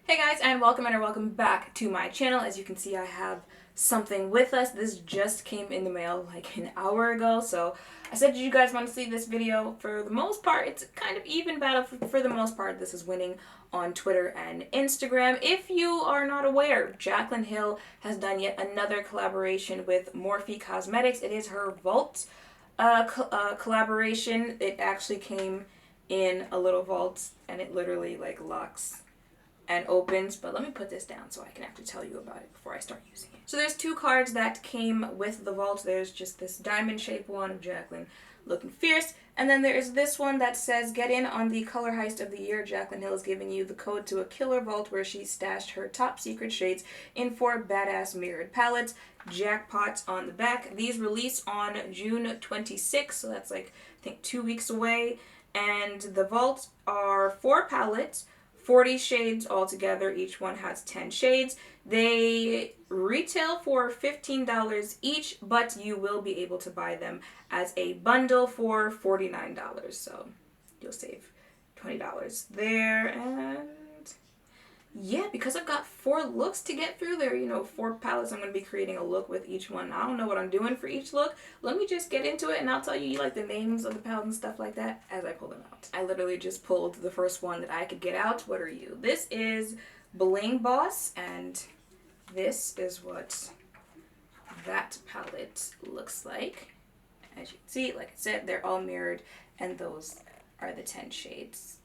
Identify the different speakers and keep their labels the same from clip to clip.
Speaker 1: Hey guys, and welcome back to my channel. As you can see, I have something with us. This just came in the mail like an hour ago, so I said, did you guys want to see this video? For the most part, it's kind of even battle. For the most part, this is winning on Twitter and Instagram. If you are not aware, Jaclyn Hill has done yet another collaboration with Morphe Cosmetics. It is her Vault collaboration. It actually came in a little vault, and it literally like locks and opens, but let me put this down so I can actually tell you about it before I start using it. So there's two cards that came with the vault. There's just this diamond shaped one of Jaclyn looking fierce, and then there is this one that says, get in on the color heist of the year. Jaclyn Hill is giving you the code to a killer vault where she stashed her top secret shades in 4 badass mirrored palettes. Jackpots on the back. These release on June 26th, so that's like I think 2 weeks away, and the vault are 4 palettes, 40 shades altogether. Each one has 10 shades. They retail for $15 each, but you will be able to buy them as a bundle for $49. So you'll save $20 there. And yeah, because I've got 4 looks to get through there, 4 palettes, I'm going to be creating a look with each one. I don't know what I'm doing for each look. Let me just get into it and I'll tell you like the names of the palettes and stuff like that as I pull them out. I literally just pulled the first one that I could get out. What are you? This is Bling Boss, and this is what that palette looks like. As you can see, like I said, they're all mirrored, and those are the 10 shades.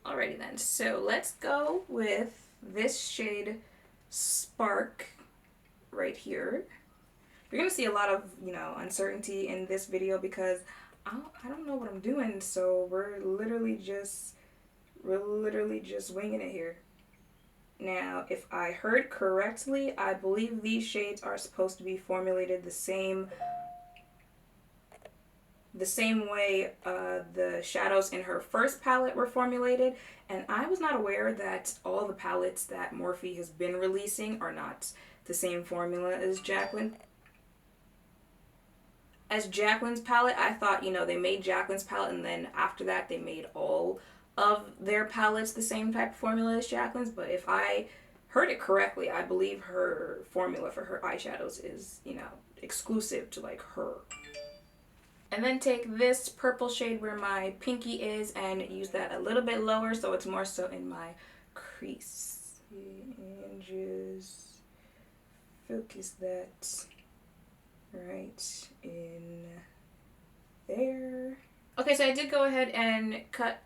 Speaker 1: Alrighty then, so let's go with this shade Spark right here. You're going to see a lot of, uncertainty in this video because I don't know what I'm doing, so we're literally just winging it here. Now, if I heard correctly, I believe these shades are supposed to be formulated the same way the shadows in her first palette were formulated, and I was not aware that all the palettes that Morphe has been releasing are not the same formula as Jaclyn. As Jaclyn's palette, I thought, they made Jaclyn's palette and then after that they made all of their palettes the same type of formula as Jaclyn's, but if I heard it correctly, I believe her formula for her eyeshadows is, exclusive to like her. And then take this purple shade where my pinky is and use that a little bit lower so it's more so in my crease. And just focus that right in there. Okay, so I did go ahead and cut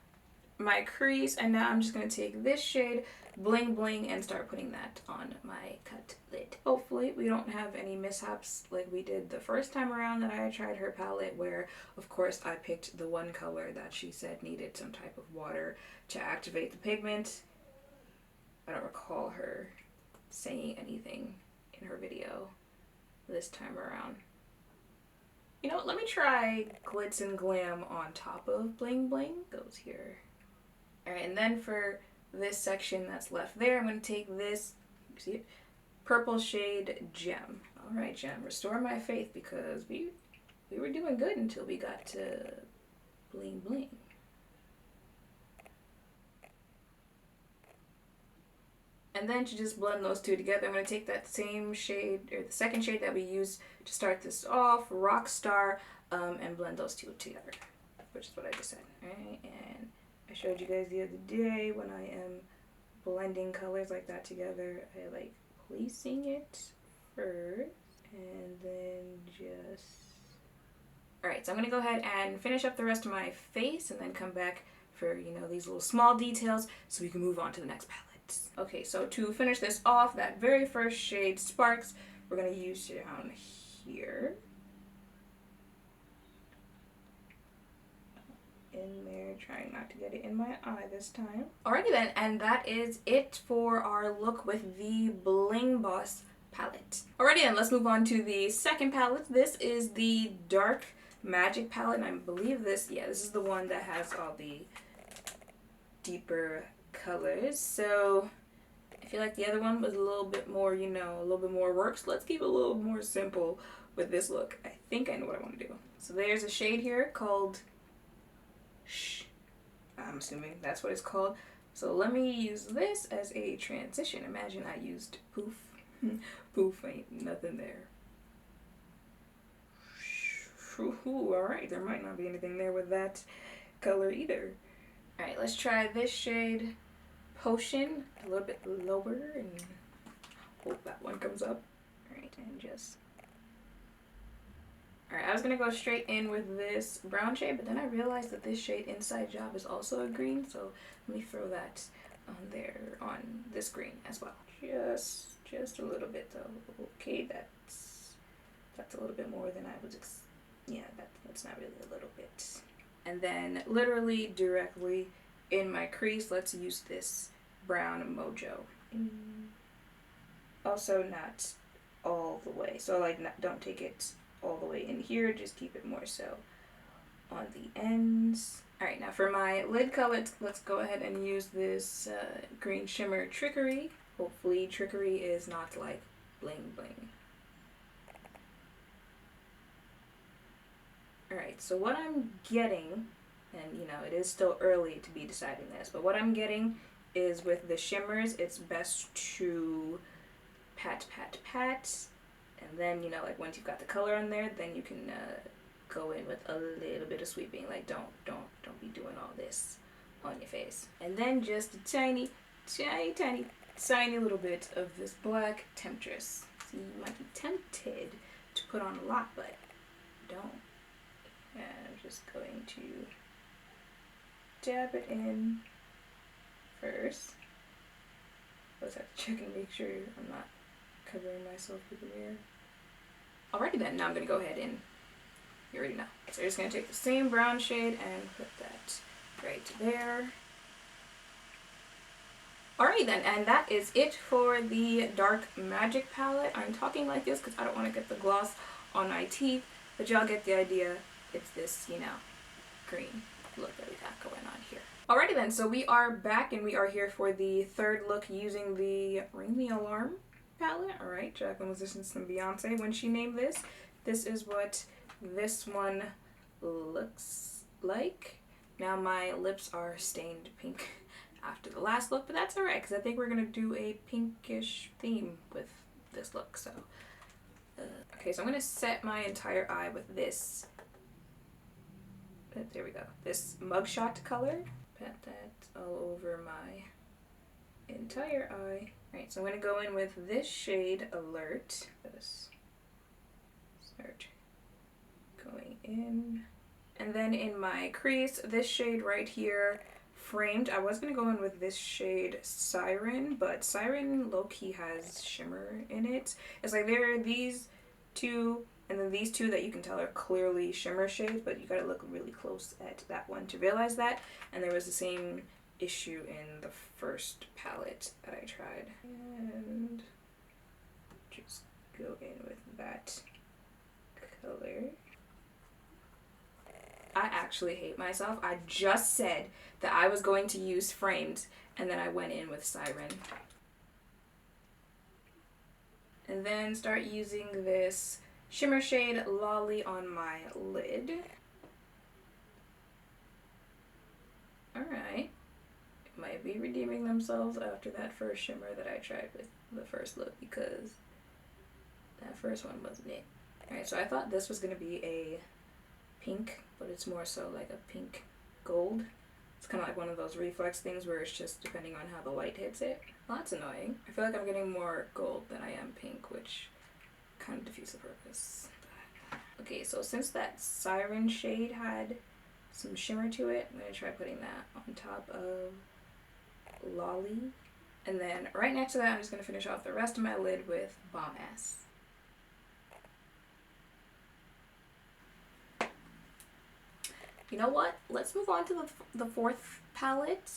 Speaker 1: my crease, and now I'm just going to take this shade, Bling Bling, and start putting that on my cut lid. Hopefully we don't have any mishaps like we did the first time around that I tried her palette, where of course I picked the one color that she said needed some type of water to activate the pigment. I don't recall her saying anything in her video this time around. Let me try Glitz and Glam on top of Bling Bling. Goes here. Alright, and then for this section that's left there, I'm going to take this, see it? Purple shade Gem. Alright, Gem, restore my faith, because we were doing good until we got to Bling Bling. And then to just blend those two together, I'm going to take that same shade, or the second shade that we used to start this off, Rockstar, and blend those two together, which is what I just said. Alright, and I showed you guys the other day when I am blending colors like that together, I like placing it first and then just... Alright, so I'm going to go ahead and finish up the rest of my face and then come back for, these little small details so we can move on to the next palette. Okay, so to finish this off, that very first shade, Sparks, we're going to use down here. In there, trying not to get it in my eye this time. Alrighty then, and that is it for our look with the Bling Boss palette. Alrighty then, let's move on to the second palette. This is the Dark Magic palette, and I believe this is the one that has all the deeper colors. So I feel like the other one was a little bit more, a little bit more work, so let's keep it a little more simple with this look. I think I know what I want to do. So there's a shade here called I'm assuming that's what it's called. So let me use this as a transition. Imagine I used poof. Poof, ain't nothing there. Ooh, alright, there might not be anything there with that color either. Alright, let's try this shade, Potion, a little bit lower, and hope that one comes up. Alright, and just... Alright, I was gonna go straight in with this brown shade, but then I realized that this shade Inside Job is also a green, so let me throw that on there, on this green as well. Just a little bit though. Okay, that's a little bit more than I was yeah, that's not really a little bit. And then literally directly in my crease, let's use this brown Mojo. Also not all the way, so like don't take it all the way in here, just keep it more so on the ends. Alright, now for my lid color, let's go ahead and use this green shimmer Trickery. Hopefully Trickery is not like bling bling. Alright, so what I'm getting, and you know, it is still early to be deciding this, but what I'm getting is with the shimmers, it's best to pat, and then, you know, like once you've got the color on there, then you can go in with a little bit of sweeping. Like don't be doing all this on your face. And then just a tiny little bit of this black Temptress. So you might be tempted to put on a lot, but don't. And I'm just going to dab it in first. Let's have to check and make sure I'm not covering myself with the mirror. Alrighty then, now I'm going to go ahead and, you already know. So I'm just going to take the same brown shade and put that right there. Alrighty then, and that is it for the Dark Magic palette. I'm talking like this because I don't want to get the gloss on my teeth, but y'all get the idea. It's this, you know, green look that we got going on here. Alrighty then, so we are back and we are here for the third look using the Ring the Alarm palette. Alright, Jaclyn was listening to some Beyonce when she named this. This is what this one looks like. Now my lips are stained pink after the last look, but that's alright because I think we're going to do a pinkish theme with this look. So, okay, so I'm going to set my entire eye with this. There we go. This mugshot color. Pat that all over my entire eye. Alright, so I'm going to go in with this shade Alert. Just start going in. And then in my crease, this shade right here, Framed. I was going to go in with this shade Siren, but Siren low-key has shimmer in it. It's like there are these two, and then these two that you can tell are clearly shimmer shades, but you gotta look really close at that one to realize that. And there was the same issue in the first palette that I tried. And just go in with that color. I actually hate myself. I just said that I was going to use Framed, and then I went in with Siren. And then start using this shimmer shade Lolly on my lid. Alright. Might be redeeming themselves after that first shimmer that I tried with the first look because that first one wasn't it. Alright, so I thought this was going to be a pink, but it's more so like a pink gold. It's kind of like one of those reflex things where it's just depending on how the light hits it. Well, that's annoying. I feel like I'm getting more gold than I am pink, which kind of defeats the purpose. Okay, so since that Siren shade had some shimmer to it, I'm going to try putting that on top of Lolly. And then right next to that, I'm just going to finish off the rest of my lid with Bomb Ass. You know what? Let's move on to the fourth palette,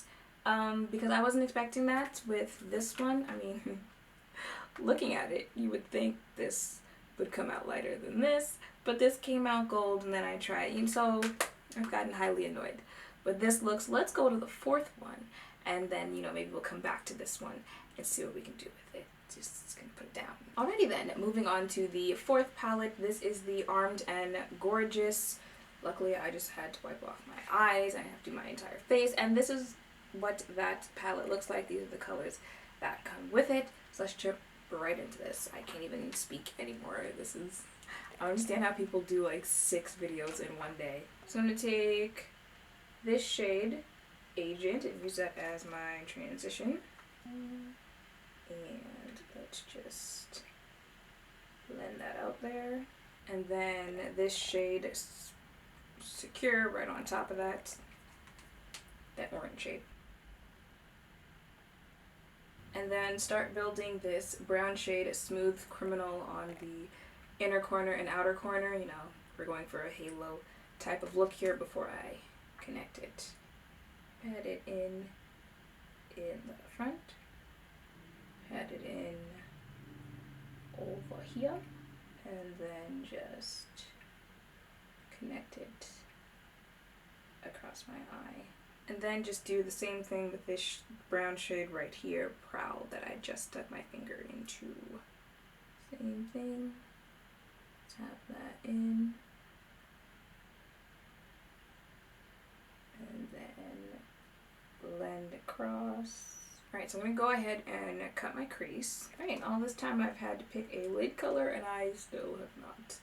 Speaker 1: because I wasn't expecting that with this one. I mean, looking at it, you would think this would come out lighter than this, but this came out gold, and then I tried, and so I've gotten highly annoyed. But this looks, let's go to the fourth one, and then, you know, maybe we'll come back to this one and see what we can do with it. Just gonna put it down. Alrighty then, moving on to the fourth palette. This is the Armed and Gorgeous. Luckily, I just had to wipe off my eyes. I have to do my entire face, and this is what that palette looks like. These are the colors that come with it. So let's jump right into this. I can't even speak anymore. This is, I don't understand how people do like 6 videos in one day. So I'm going to take this shade, Agent, and use that as my transition. And let's just blend that out there. And then this shade, Secure, right on top of that orange shade. And then start building this brown shade, Smooth Criminal, on the inner corner and outer corner. You know, we're going for a halo type of look here before I connect it. Add it in the front. Add it in over here. And then just connect it across my eye. And then just do the same thing with this brown shade right here, Prowl, that I just stuck my finger into. Same thing. Tap that in. And then blend across. Alright, so I'm going to go ahead and cut my crease. Alright, all this time I've had to pick a lid color and I still have not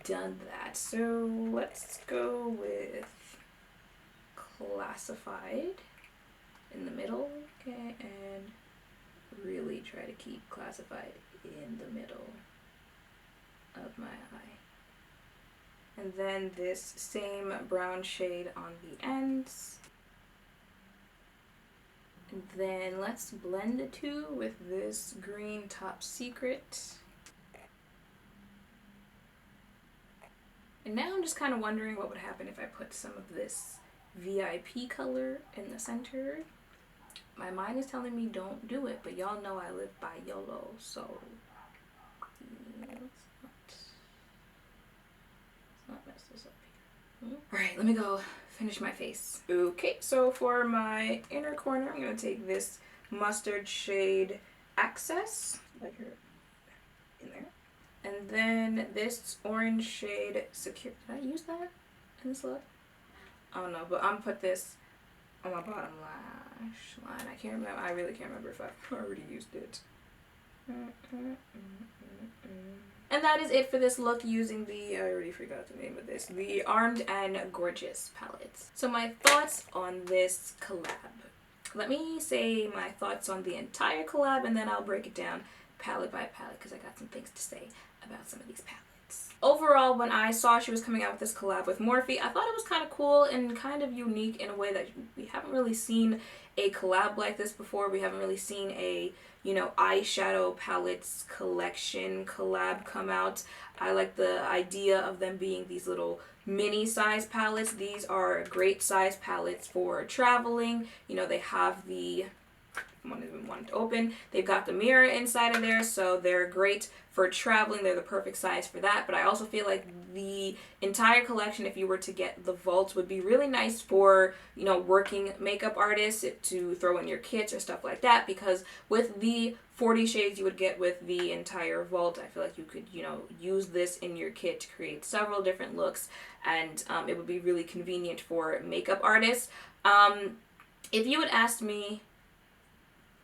Speaker 1: done that. So let's go with Classified in the middle, okay, and really try to keep Classified in the middle of my eye. And then this same brown shade on the ends. And then let's blend the two with this green Top Secret. And now I'm just kind of wondering what would happen if I put some of this VIP color in the center. My mind is telling me don't do it, but y'all know I live by YOLO, so let's not mess this up here. Alright, let me go finish my face. Okay, so for my inner corner, I'm going to take this mustard shade Access, like here, in there. And then this orange shade Secure. Did I use that in this look? I don't know, but I'm gonna put this on my bottom lash line. I can't remember. I really can't remember if I've already used it. And that is it for this look using the, I already forgot the name of this, the Armed and Gorgeous palettes. So my thoughts on this collab. Let me say my thoughts on the entire collab and then I'll break it down palette by palette because I got some things to say about some of these palettes. Overall, when I saw she was coming out with this collab with Morphe, I thought it was kind of cool and kind of unique in a way that we haven't really seen a collab like this before. We haven't really seen a, you know, eyeshadow palettes collection collab come out. I like the idea of them being these little mini size palettes. These are great size palettes for traveling. You know, they have the one to open. They've got the mirror inside of there, so they're great for traveling. They're the perfect size for that. But I also feel like the entire collection, if you were to get the vault, would be really nice for, you know, working makeup artists to throw in your kits or stuff like that, because with the 40 shades you would get with the entire vault, I feel like you could, you know, use this in your kit to create several different looks, and it would be really convenient for makeup artists. If you had asked me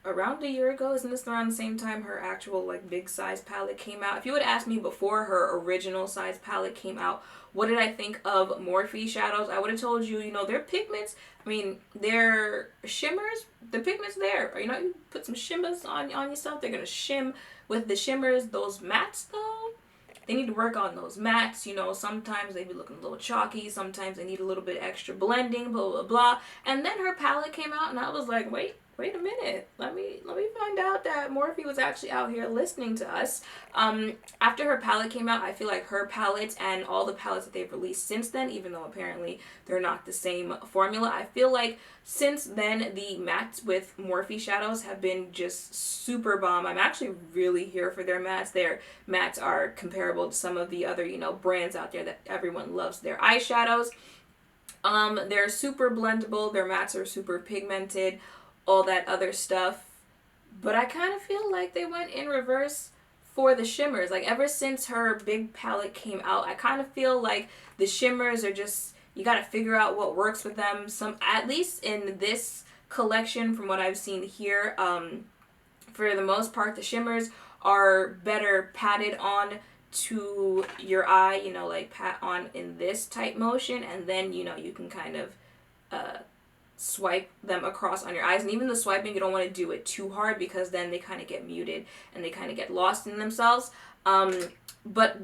Speaker 1: around a year ago, isn't this around the same time her actual like big size palette came out? If you would ask me before her original size palette came out, what did I think of Morphe shadows? I would have told you, you know, their pigments, I mean, their shimmers, the pigments there. You know, you put some shimmers on yourself, they're going to shim with the shimmers. Those mattes though, they need to work on those mattes. You know, sometimes they be looking a little chalky, sometimes they need a little bit extra blending, blah, blah, blah. And then her palette came out and I was like, wait a minute, let me find out that Morphe was actually out here listening to us. After her palette came out, I feel like her palette and all the palettes that they've released since then, even though apparently they're not the same formula, I feel like since then the mattes with Morphe shadows have been just super bomb. I'm actually really here for their mattes. Their mattes are comparable to some of the other, you know, brands out there that everyone loves their eyeshadows. They're super blendable, their mattes are super pigmented, all that other stuff, but I kind of feel like they went in reverse for the shimmers. Like ever since her big palette came out, I kind of feel like the shimmers are just, you got to figure out what works with them. At least in this collection from what I've seen here. For the most part, the shimmers are better patted on to your eye, you know, like pat on in this type motion, and then, you know, you can kind of swipe them across on your eyes. And even the swiping, you don't want to do it too hard because then they kind of get muted and they kind of get lost in themselves. But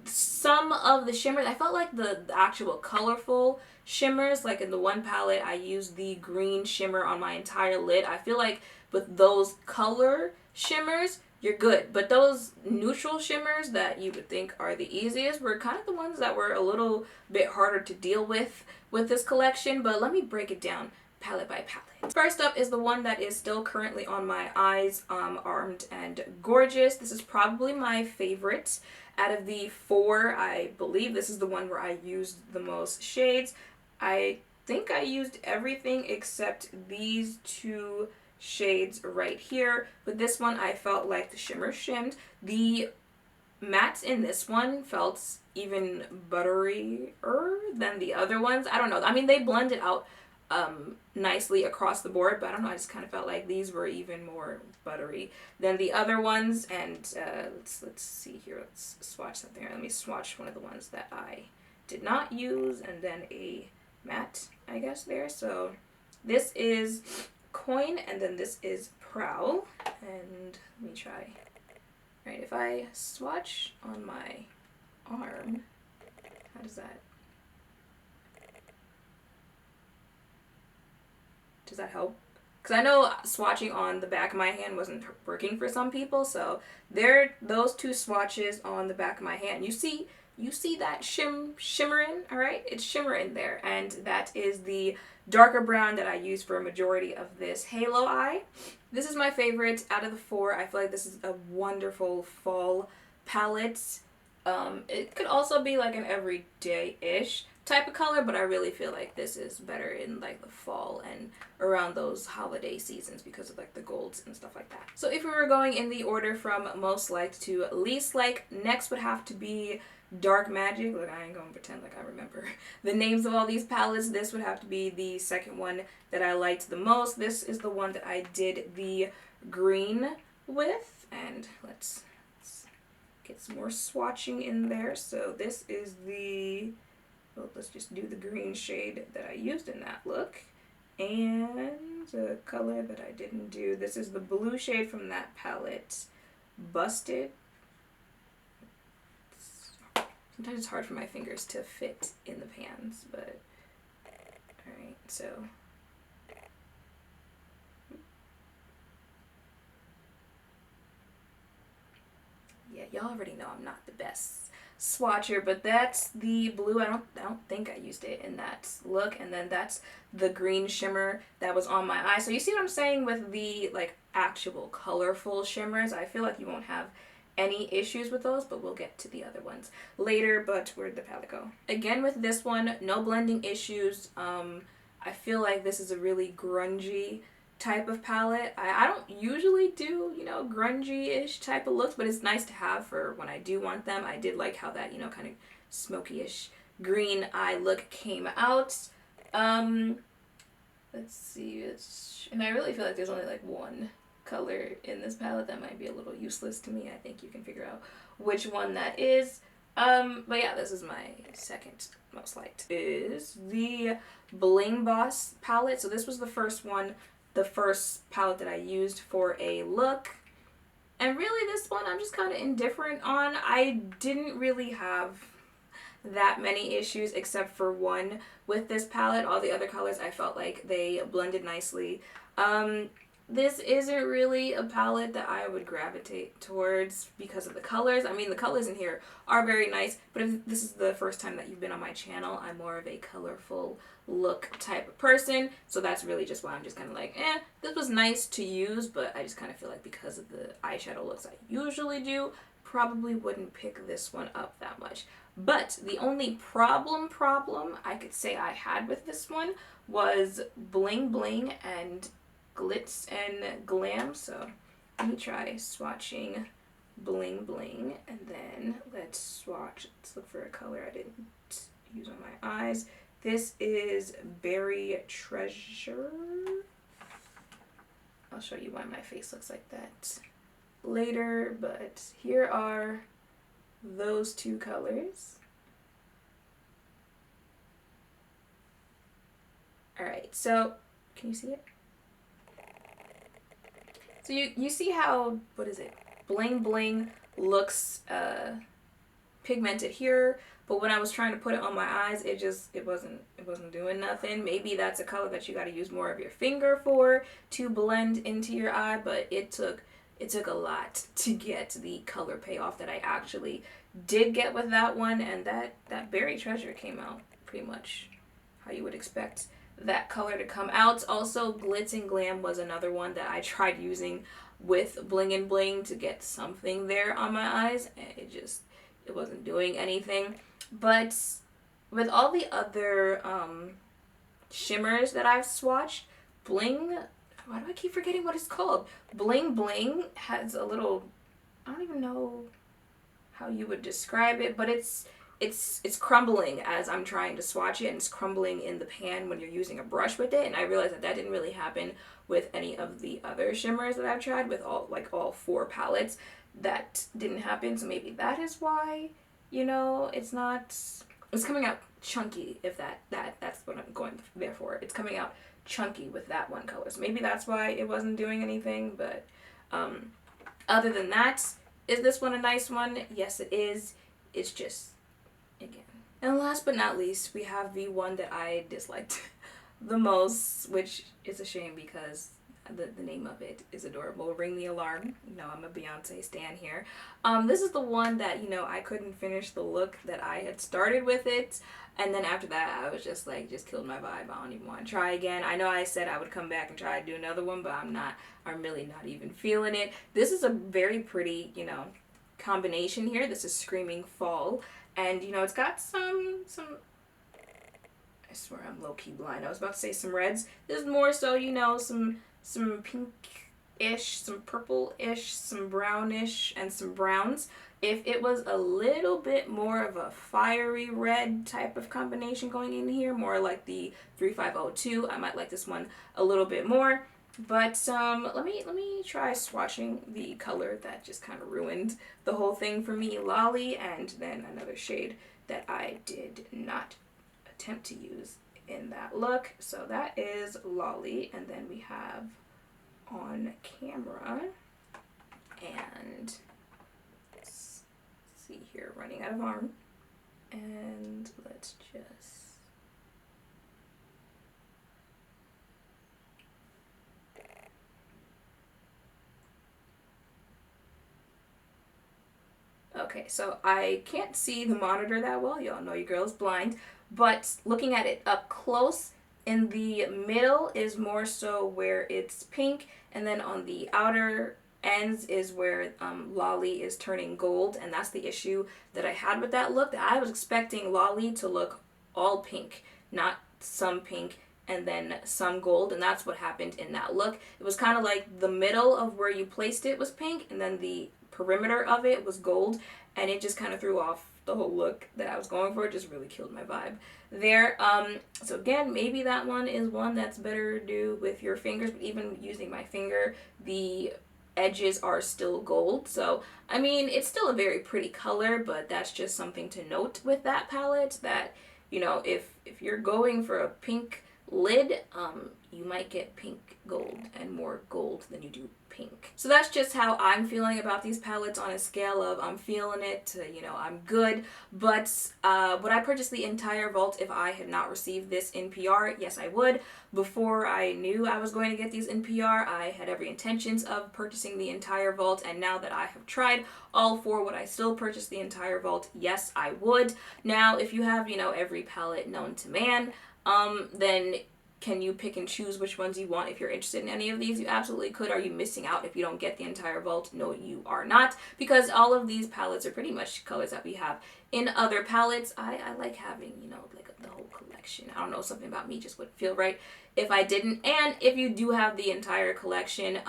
Speaker 1: some of the shimmers, I felt like the actual colorful shimmers, like in the one palette, I used the green shimmer on my entire lid. I feel like with those color shimmers, you're good. But those neutral shimmers that you would think are the easiest were kind of the ones that were a little bit harder to deal with this collection. But let me break it down palette by palette. First up is the one that is still currently on my eyes, Armed and Gorgeous. This is probably my favorite. Out of the 4, I believe this is the one where I used the most shades. I think I used everything except these 2 shades right here. But this one, I felt like the shimmer shimmed. The mattes in this one felt even butterier than the other ones. I don't know. I mean, they blended out nicely across the board, but I don't know, I just kind of felt like these were even more buttery than the other ones. And let's see here, let's swatch something. Let me swatch one of the ones that I did not use, and then a matte, I guess, there. So this is Coin, and then this is Prowl. And let me try. All right, if I swatch on my arm, how does that? Does that help? Because I know swatching on the back of my hand wasn't working for some people, so those 2 swatches on the back of my hand. You see that shimmering, all right? It's shimmering there, and that is the darker brown that I use for a majority of this halo eye. This is my favorite out of the 4. I feel like this is a wonderful fall palette. It could also be like an everyday-ish type of color, but I really feel like this is better in like the fall and around those holiday seasons because of like the golds and stuff like that. So if we were going in the order from most liked to least liked, next would have to be Dark Magic. Look, I ain't gonna pretend like I remember the names of all these palettes. This would have to be the second one that I liked the most. This is the one that I did the green with, and let's get some more swatching in there. So this is the, well, let's just do the green shade that I used in that look. And the color that I didn't do, this is the blue shade from that palette, Busted. Sometimes it's hard for my fingers to fit in the pans, but alright, so yeah, y'all already know I'm not the best swatcher, but that's the blue. I don't think I used it in that look. And then that's the green shimmer that was on my eye. So you see what I'm saying with the like actual colorful shimmers? I feel like you won't have any issues with those, but we'll get to the other ones later. But where'd the palette go? Again, with this one, no blending issues. I feel like this is a really grungy type of palette. I don't usually do, you know, grungy-ish type of looks, but it's nice to have for when I do want them. I did like how that, you know, kind of smoky-ish green eye look came out. Let's see, and I really feel like there's only like one color in this palette that might be a little useless to me. I think you can figure out which one that is. But yeah, this is my second most liked. Is the Bling Boss palette. So this was the first one, the first palette that I used for a look. And really this one I'm just kind of indifferent on. I didn't really have that many issues except for one with this palette. All the other colors I felt like they blended nicely. This isn't really a palette that I would gravitate towards because of the colors. I mean, the colors in here are very nice, but if this is the first time that you've been on my channel, I'm more of a colorful look type of person. So that's really just why I'm just kind of like, this was nice to use, but I just kind of feel like because of the eyeshadow looks I usually do, probably wouldn't pick this one up that much. But the only problem I could say I had with this one was Bling Bling and Glitz and Glam. So let me try swatching Bling Bling, and then let's look for a color I didn't use on my eyes. This is Berry Treasure. I'll show you why my face looks like that later, but here are those two colors. Alright, so can you see it? So you see how, what is it? Bling Bling looks pigmented here, but when I was trying to put it on my eyes, it wasn't doing nothing. Maybe that's a color that you got to use more of your finger for to blend into your eye, but it took a lot to get the color payoff that I actually did get with that one, and that Berry Treasure came out pretty much how you would expect that color to come out. Also, Glitz and Glam was another one that I tried using with Bling and Bling to get something there on my eyes, and it wasn't doing anything. But with all the other shimmers that I've swatched, Bling, why do I keep forgetting what it's called? Bling Bling has a little, I don't even know how you would describe it, but it's crumbling as I'm trying to swatch it, and it's crumbling in the pan when you're using a brush with it. And I realized that didn't really happen with any of the other shimmers that I've tried with all 4 palettes. That didn't happen, so maybe that is why, you know, it's coming out chunky, if that's what I'm going there for. It's coming out chunky with that one color, so maybe that's why it wasn't doing anything. But other than that, is this one a nice one? Yes, it is. It's just, again. And last but not least, we have the one that I disliked the most, which is a shame because the name of it is adorable. Ring the Alarm. You know, I'm a Beyonce stan here. This is the one that, you know, I couldn't finish the look that I had started with it. And then after that, I was just like, just killed my vibe. I don't even want to try again. I know I said I would come back and try to do another one, but I'm really not even feeling it. This is a very pretty, you know, combination here. This is Screaming Fall. And, you know, it's got some, I swear I'm low-key blind. I was about to say some reds. This is more so, you know, some pink-ish, some purple-ish, some brownish, and some browns. If it was a little bit more of a fiery red type of combination going in here, more like the 3502, I might like this one a little bit more. But let me try swatching the color that just kind of ruined the whole thing for me, Lolly, and then another shade that I did not attempt to use in that look. So that is Lolly, and then we have On Camera, and let's see here, running out of arm, and let's just, okay, so I can't see the monitor that well. Y'all know your girl is blind. But looking at it up close, in the middle is more so where it's pink. And then on the outer ends is where Lolly is turning gold. And that's the issue that I had with that look. I was expecting Lolly to look all pink, not some pink and then some gold. And that's what happened in that look. It was kind of like the middle of where you placed it was pink, and then the perimeter of it was gold, and it just kind of threw off the whole look that I was going for. It just really killed my vibe there. So again, maybe that one is one that's better to do with your fingers, but even using my finger, the edges are still gold. So I mean, it's still a very pretty color, but that's just something to note with that palette, that, you know, if you're going for a pink lid, you might get pink gold, and more gold than you do pink. So that's just how I'm feeling about these palettes on a scale of I'm feeling it to, you know, I'm good. But would I purchase the entire vault if I had not received this in PR? Yes, I would. Before I knew I was going to get these in PR, I had every intentions of purchasing the entire vault, and now that I have tried all 4, would I still purchase the entire vault? Yes, I would. Now, if you have, you know, every palette known to man, then can you pick and choose which ones you want if you're interested in any of these? You absolutely could. Are you missing out if you don't get the entire vault? No, you are not, because all of these palettes are pretty much colors that we have in other palettes. I like having, you know, like the whole collection. collection. I don't know, something about me just wouldn't feel right if I didn't. And if you do have the entire collection,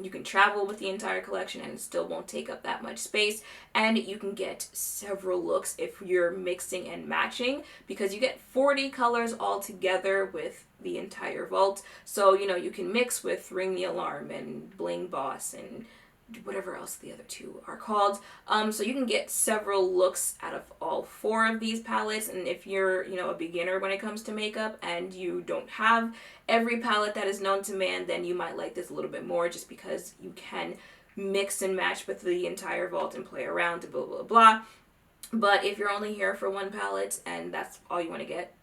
Speaker 1: you can travel with the entire collection and it still won't take up that much space. And you can get several looks if you're mixing and matching, because you get 40 colors all together with the entire vault. So, you know, you can mix with Ring the Alarm and Bling Boss and whatever else the other two are called. So you can get several looks out of all 4 of these palettes. And if you're, you know, a beginner when it comes to makeup and you don't have every palette that is known to man, then you might like this a little bit more, just because you can mix and match with the entire vault and play around, blah, blah, blah. But if you're only here for one palette and that's all you want to get,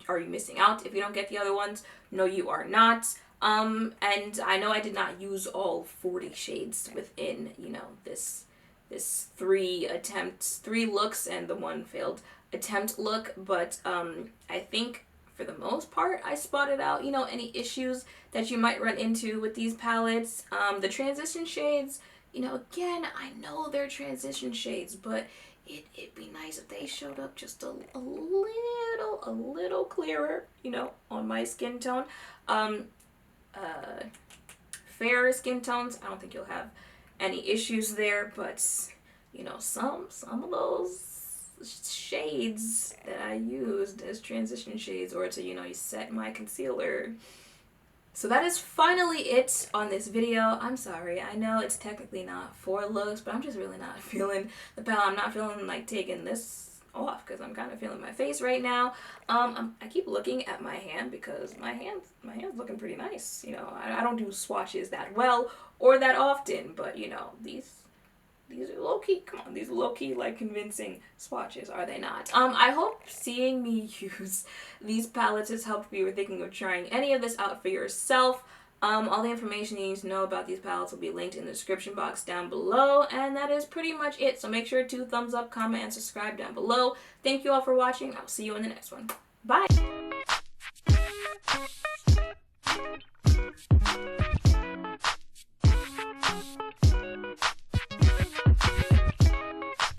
Speaker 1: are you missing out if you don't get the other ones? No, you are not. And I know I did not use all 40 shades within, you know, this 3 looks and the 1 failed attempt look, but I think for the most part I spotted out, you know, any issues that you might run into with these palettes. The transition shades, you know, again, I know they're transition shades, but it'd be nice if they showed up just a little clearer, you know, on my skin tone. Fairer skin tones, I don't think you'll have any issues there, but you know, some of those shades that I used as transition shades, or to, you know, set my concealer. So that is finally it on this video. I'm sorry, I know it's technically not 4 looks, but I'm just really not feeling the palette. I'm not feeling like taking this off because I'm kind of feeling my face right now. I keep looking at my hand because my hand's looking pretty nice. You know, I don't do swatches that well or that often, but you know, these are low-key, come on, these are low-key, like, convincing swatches, are they not? I hope seeing me use these palettes has helped if you were thinking of trying any of this out for yourself. All the information you need to know about these palettes will be linked in the description box down below, and that is pretty much it. So make sure to thumbs up, comment, and subscribe down below. Thank you all for watching. I'll see you in the next one. Bye!